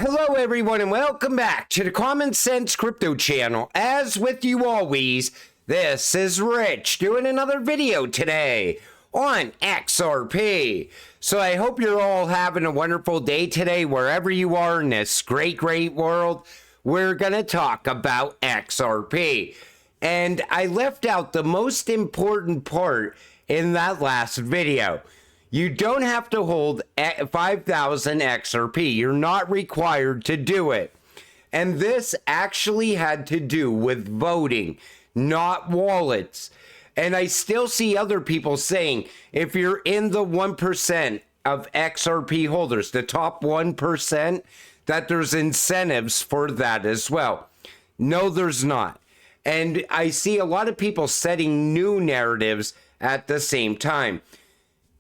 Hello everyone and welcome back to the Common Sense Crypto channel. As with you always, this is Rich doing another video today on XRP. So I hope you're all having a wonderful day today wherever you are in this great world. We're going to talk about XRP. And I left out the most important part in that last video. You don't have to hold 5,000 XRP. You're not required to do it. And this actually had to do with voting, not wallets. And I still see other people saying, if you're in the 1% of XRP holders, the top 1%, that there's incentives for that as well. No, there's not. And I see a lot of people setting new narratives at the same time.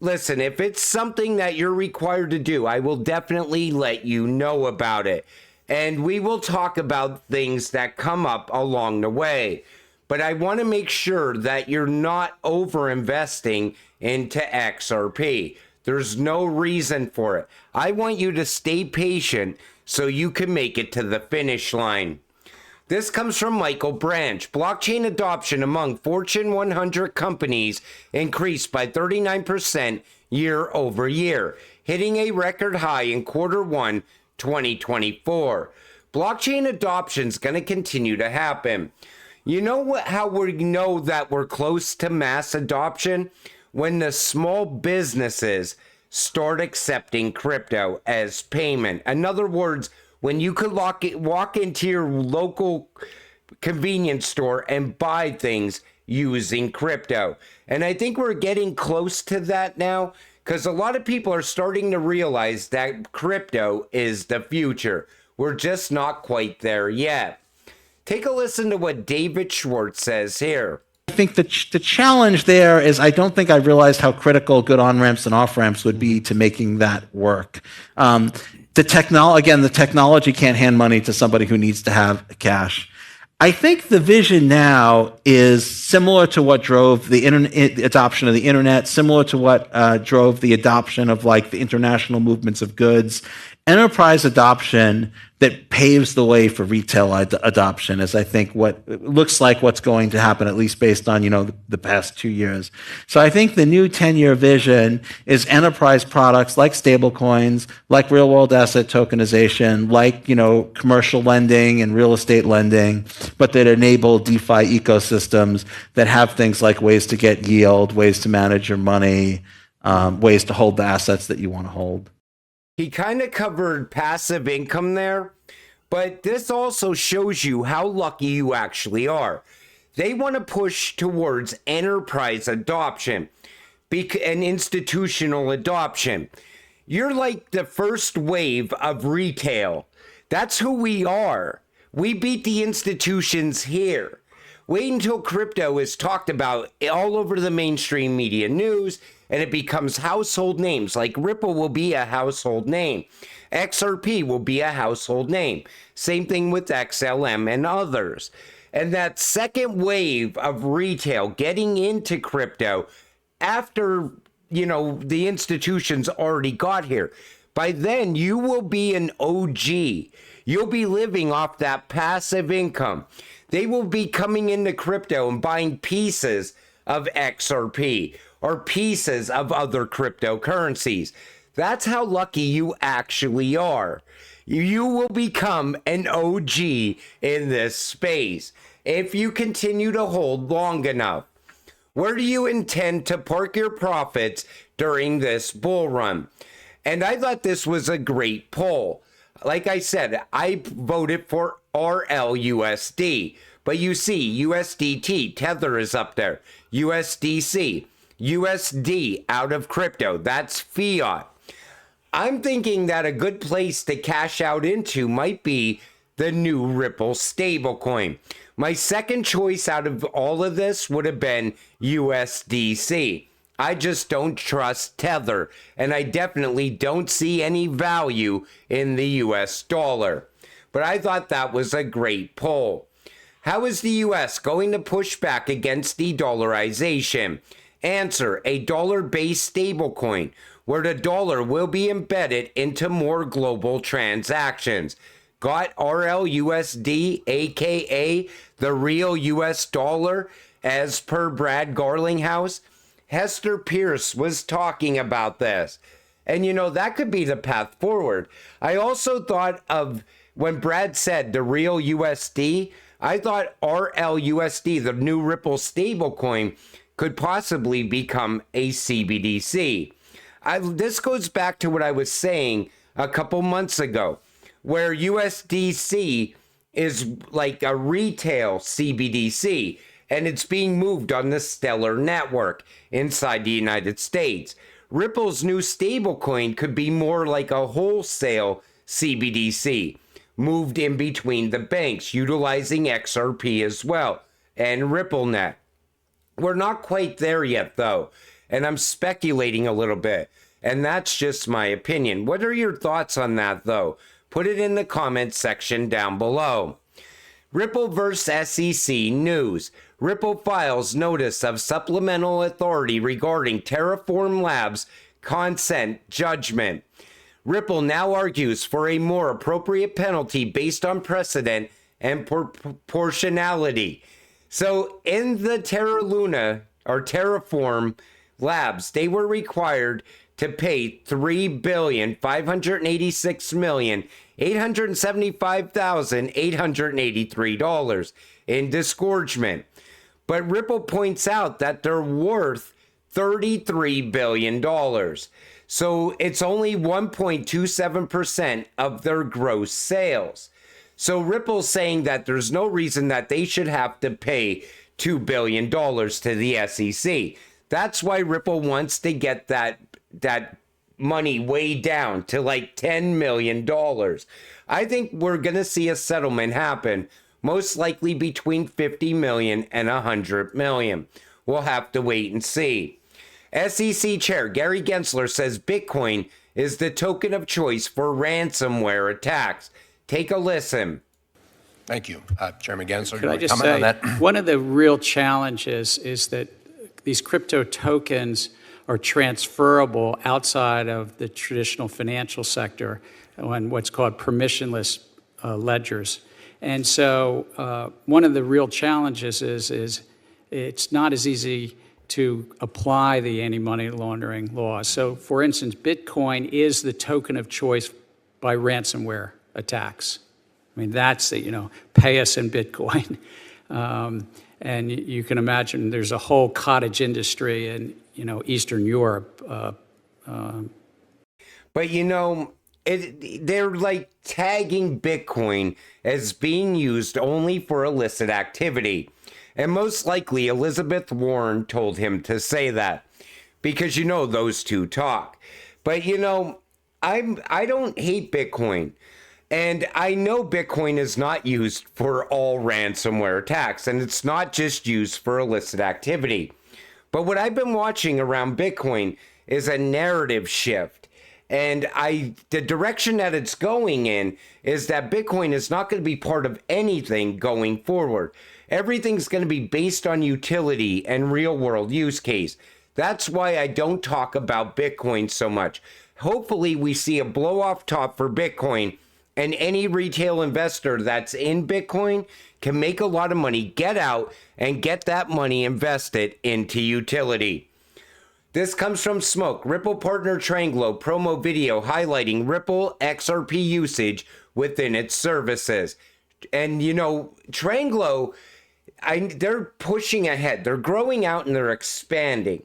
Listen, if it's something that you're required to do, I will definitely let you know about it. And we will talk about things that come up along the way. But I want to make sure that you're not over-investing into XRP. There's no reason for it. I want you to stay patient so you can make it to the finish line. This comes from Michael Branch. Blockchain adoption among Fortune 100 companies increased by 39% year over year, hitting a record high in Q1 2024. Blockchain adoption is going to continue to happen. You know how we know that we're close to mass adoption? When the small businesses start accepting crypto as payment. In other words, when you could walk into your local convenience store and buy things using crypto. And I think we're getting close to that now because a lot of people are starting to realize that crypto is the future. We're just not quite there yet. Take a listen to what David Schwartz says here. I think the challenge there is I don't think I realized how critical good on-ramps and off-ramps would be to making that work. The technology can't hand money to somebody who needs to have cash. I think the vision now is similar to what drove the adoption of the internet, similar to what drove the adoption of like the international movements of goods. Enterprise adoption that paves the way for retail adoption is, I think, what looks like what's going to happen, at least based on, the past 2 years. So I think the new 10-year vision is enterprise products like stablecoins, like real-world asset tokenization, like, commercial lending and real estate lending, but that enable DeFi ecosystems that have things like ways to get yield, ways to manage your money, ways to hold the assets that you want to hold. He kind of covered passive income there, but this also shows you how lucky you actually are. They want to push towards enterprise adoption and institutional adoption. You're like the first wave of retail. That's who we are. We beat the institutions here. Wait until crypto is talked about all over the mainstream media news and it becomes household names. Like Ripple will be a household name. XRP will be a household name. Same thing with XLM and others. And that second wave of retail getting into crypto after, the institutions already got here. By then, you will be an OG. You'll be living off that passive income. They will be coming into crypto and buying pieces of XRP or pieces of other cryptocurrencies. That's how lucky you actually are. You will become an OG in this space if you continue to hold long enough. Where do you intend to park your profits during this bull run? And I thought this was a great poll. Like I said, I voted for RLUSD. But you see, USDT, Tether is up there. USDC, USD out of crypto. That's fiat. I'm thinking that a good place to cash out into might be the new Ripple stablecoin. My second choice out of all of this would have been USDC. I just don't trust Tether, and I definitely don't see any value in the US dollar. But I thought that was a great poll. How is the US going to push back against de-dollarization? Answer, a dollar-based stablecoin where the dollar will be embedded into more global transactions. Got RLUSD, aka the real US dollar, as per Brad Garlinghouse? Hester Pierce was talking about this. And that could be the path forward. I also thought of when Brad said the real USD, I thought RLUSD, the new Ripple stablecoin, could possibly become a CBDC. This goes back to what I was saying a couple months ago, where USDC is like a retail CBDC, and it's being moved on the Stellar network inside the United States. Ripple's new stablecoin could be more like a wholesale CBDC, moved in between the banks, utilizing XRP as well, and RippleNet. We're not quite there yet, though, and I'm speculating a little bit, and that's just my opinion. What are your thoughts on that, though? Put it in the comments section down below. Ripple vs. SEC news. Ripple files notice of supplemental authority regarding Terraform Labs consent judgment. Ripple now argues for a more appropriate penalty based on precedent and proportionality. So in the Terra Luna or Terraform Labs, they were required to pay $3,586,875,883 in disgorgement. But Ripple points out that they're worth $33 billion. So it's only 1.27% of their gross sales. So Ripple's saying that there's no reason that they should have to pay $2 billion to the SEC. That's why Ripple wants to get that money way down to like $10 million. I think we're going to see a settlement happen, most likely between 50 million and 100 million. We'll have to wait and see. SEC Chair Gary Gensler says Bitcoin is the token of choice for ransomware attacks. Take a listen. Thank you. Chairman Gensler, could I just say, one of the real challenges is that these crypto tokens are transferable outside of the traditional financial sector on what's called permissionless ledgers. And so one of the real challenges is it's not as easy to apply the anti-money laundering laws. So for instance, Bitcoin is the token of choice by ransomware attacks. I mean, that's the, pay us in Bitcoin. And you can imagine there's a whole cottage industry in, Eastern Europe. But, they're like tagging Bitcoin as being used only for illicit activity. And most likely Elizabeth Warren told him to say that because, those two talk. But, I don't hate Bitcoin. And I know Bitcoin is not used for all ransomware attacks, and it's not just used for illicit activity. But what I've been watching around Bitcoin is a narrative shift. And the direction that it's going in is that Bitcoin is not going to be part of anything going forward. Everything's going to be based on utility and real world use case. That's why I don't talk about Bitcoin so much. Hopefully we see a blow off top for Bitcoin, and any retail investor that's in Bitcoin can make a lot of money, get out, and get that money invested into utility. This comes from Smoke. Ripple partner Tranglo promo video highlighting Ripple XRP usage within its services. And, Tranglo, they're pushing ahead. They're growing out and they're expanding.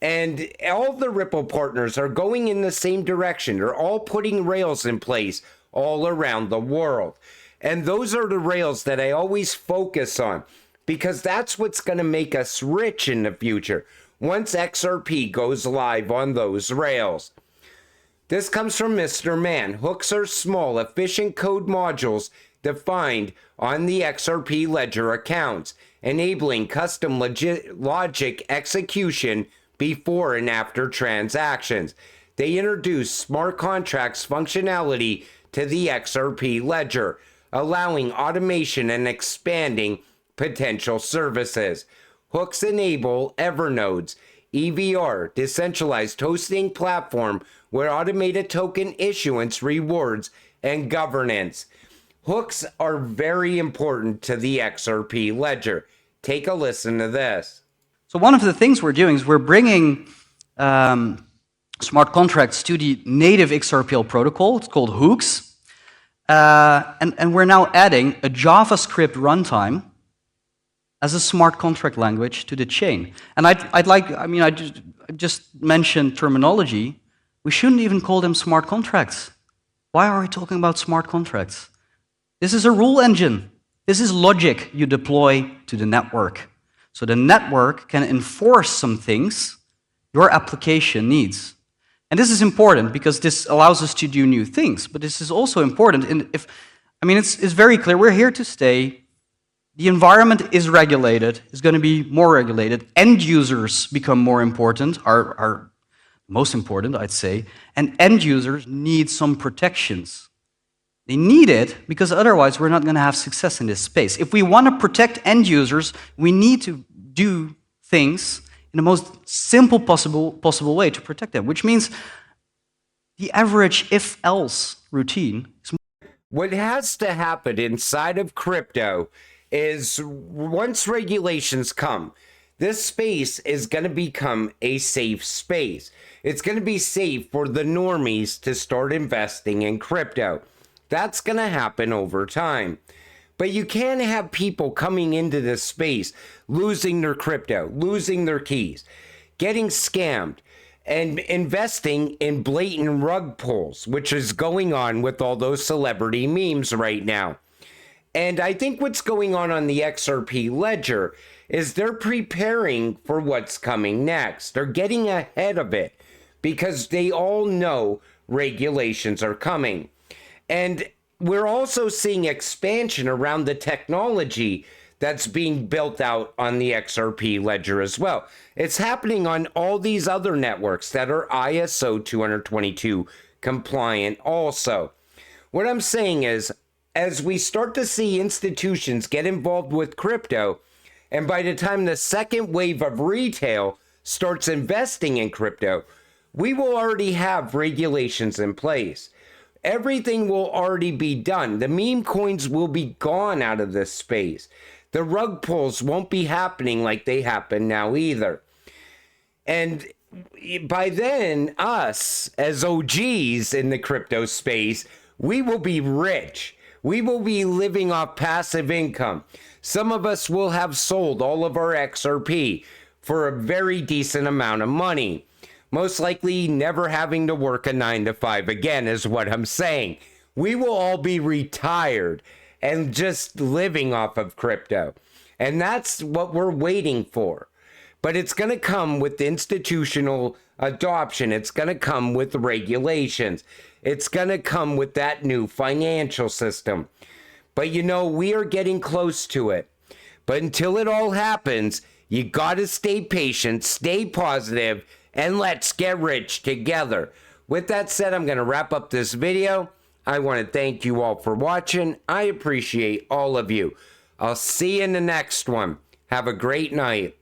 And all the Ripple partners are going in the same direction. They're all putting rails in place all around the world. And those are the rails that I always focus on because that's what's going to make us rich in the future once XRP goes live on those rails. This comes from Mr. Man. Hooks are small, efficient code modules defined on the XRP Ledger accounts, enabling custom logic execution before and after transactions. They introduce smart contracts functionality to the XRP Ledger, allowing automation and expanding potential services. Hooks enable Evernodes, EVR, decentralized hosting platform with automated token issuance, rewards, and governance. Hooks are very important to the XRP ledger. Take a listen to this. So one of the things we're doing is we're bringing smart contracts to the native XRPL protocol. It's called hooks. And we're now adding a JavaScript runtime as a smart contract language to the chain. And I just mentioned terminology. We shouldn't even call them smart contracts. Why are we talking about smart contracts? This is a rule engine. This is logic you deploy to the network. So the network can enforce some things your application needs. And this is important because this allows us to do new things. But this is also important. It's very clear. We're here to stay. The environment is regulated. It's going to be more regulated. End users become more important, are most important, I'd say. And end users need some protections. They need it because otherwise we're not going to have success in this space. If we want to protect end users, we need to do things in the most simple possible way to protect them, which means the average if-else routine is. What has to happen inside of crypto is once regulations come, this space is going to become a safe space. It's going to be safe for the normies to start investing in crypto. That's going to happen over time. But you can't have people coming into this space, losing their crypto, losing their keys, getting scammed, and investing in blatant rug pulls, which is going on with all those celebrity memes right now. And I think what's going on the XRP Ledger is they're preparing for what's coming next. They're getting ahead of it because they all know regulations are coming. And we're also seeing expansion around the technology that's being built out on the XRP Ledger as well. It's happening on all these other networks that are ISO 222 compliant also. What I'm saying is, as we start to see institutions get involved with crypto, and by the time the second wave of retail starts investing in crypto, we will already have regulations in place. Everything will already be done. The meme coins will be gone out of this space. The rug pulls won't be happening like they happen now either. And by then, us as OGs in the crypto space, we will be rich. We will be living off passive income. Some of us will have sold all of our XRP for a very decent amount of money. Most likely never having to work a 9-to-5 again is what I'm saying. We will all be retired and just living off of crypto. And that's what we're waiting for. But it's going to come with institutional adoption. It's going to come with regulations. It's going to come with that new financial system. But we are getting close to it. But until it all happens, you got to stay patient, stay positive, and let's get rich together. With that said, I'm going to wrap up this video. I want to thank you all for watching. I appreciate all of you. I'll see you in the next one. Have a great night.